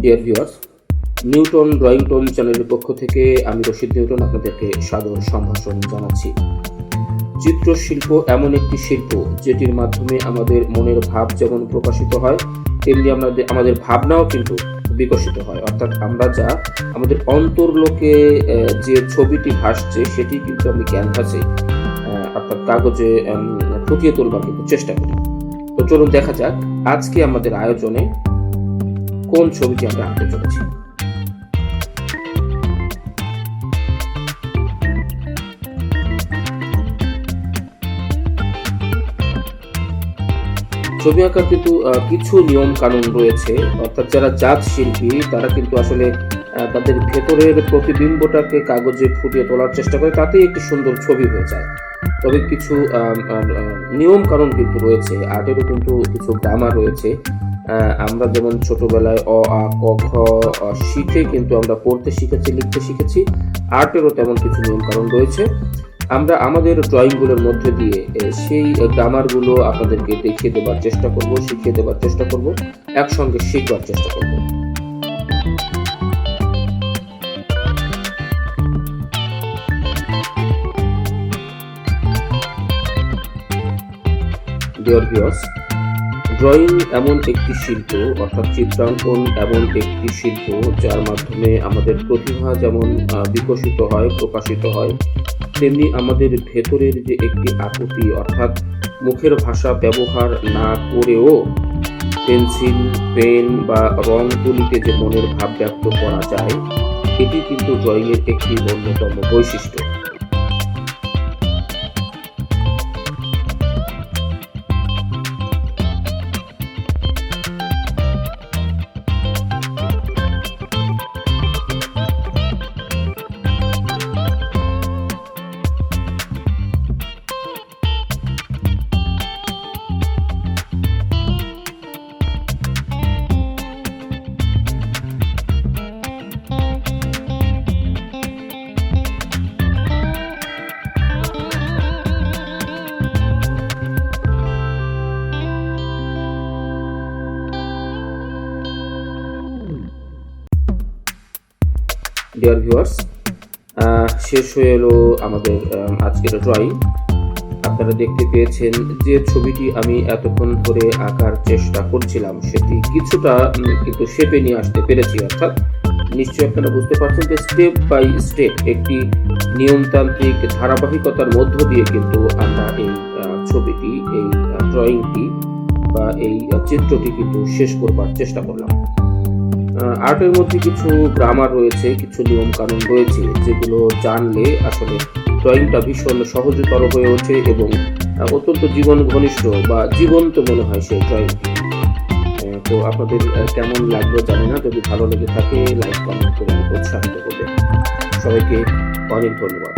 Dear viewers, Newton drawing tone চ্যানেলের পক্ষ থেকে আমি রশিদ নিউটন আপনাদেরকে সাদর সম্ভাষণ জানাচ্ছি। চিত্রশিল্প এমন একটি শিল্প যেটির মাধ্যমে আমাদের মনের ভাব যেমন প্রকাশিত হয়, তেমনি আমাদের ভাবনাও কিন্তু বিকশিত হয়। অর্থাৎ আমরা যা আমাদের অন্তর্লোকে যে ছবিটি ভাসছে সেটি কিন্তু আমি ক্যানভাসে অর্থাৎ কাগজে ফুটিয়ে তোলবার কিন্তু চেষ্টা করি। তো চলুন দেখা যাক আজকে আমাদের আয়োজনে কোন ছবিটি আমরা আঁকতে চলেছি। ছবি আঁকার কিন্তু কিছু নিয়ম কানুন রয়েছে। অর্থাৎ যারা জাত শিল্পী তারা কিন্তু আসলে তাদের ভেতরের প্রতিবিম্বটাকে কাগজে ফুটিয়ে তোলার চেষ্টা করে, তাতেই একটি সুন্দর ছবি হয়ে যায়। তবে কিছু নিয়ম কানুন কিন্তু রয়েছে, আর্টেরও কিন্তু কিছু গ্রামার রয়েছে। আমরা যেমন ছোটবেলায় অ আ ক খ শিখে কিন্তু আমরা পড়তে শিখেছি, লিখতে শিখেছি, আর্টেরও তেমন কিছু নিয়ম কানুন রয়েছে। আমরা আমাদের ড্রয়িংগুলোর মধ্যে দিয়ে সেই গ্রামারগুলো আপনাদেরকে দেখিয়ে দেবার চেষ্টা করব, শিখিয়ে দেবার চেষ্টা করব, একসঙ্গে শিখবার চেষ্টা করব। ডিয়ার ভিউয়ার্স, ড্রয়িং এমন একটি শিল্প, অর্থাৎ চিত্রাঙ্কন এমন একটি শিল্প যার মাধ্যমে আমাদের প্রতিভা যেমন বিকশিত হয়, প্রকাশিত হয়, তেমনি আমাদের ভেতরের যে একটি আকুতি, অর্থাৎ মুখের ভাষা ব্যবহার না করেও পেন্সিল, পেন বা রং তুলিতে যে মনের ভাব ব্যক্ত করা যায়, এটি কিন্তু ড্রয়িংয়ের একটি অন্যতম বৈশিষ্ট্য। ডিয়ার ভিউয়ার্স, শেষ হয়ে এলো আমাদের আজকের ড্রয়িং। আপনারা দেখতে পেয়েছেন যে ছবিটি আমি এতক্ষণ ধরে আঁকার চেষ্টা করছিলাম সেটি কিছুটা কিন্তু শেপে নিয়ে আসতে পেরেছি। অর্থাৎ নিশ্চয়ই আপনারা বুঝতে পারছেন যে স্টেপ বাই স্টেপ একটি নিয়মতান্ত্রিক ধারাবাহিকতার মধ্য দিয়ে কিন্তু আমরা এই ছবিটি, এই ড্রয়িংটি বা এই চিত্রটি কিন্তু শেষ করবার চেষ্টা করলাম। আর্টের মধ্যে কিছু গ্রামার রয়েছে, কিছু নিয়ম কানুন রয়েছে যেগুলো জানলে আসলে ড্রয়িংটা ভীষণ সহজতর হয়ে ওঠে এবং অত্যন্ত জীবন ঘনিষ্ঠ বা জীবন্ত মনে হয় সেই ড্রয়িংটি। তো আপনাদের কেমন লাগলো জানি না, যদি ভালো লেগে থাকে লাইক, কমেন্ট করে উৎসাহিত করবেন। সবাইকে অনেক ধন্যবাদ।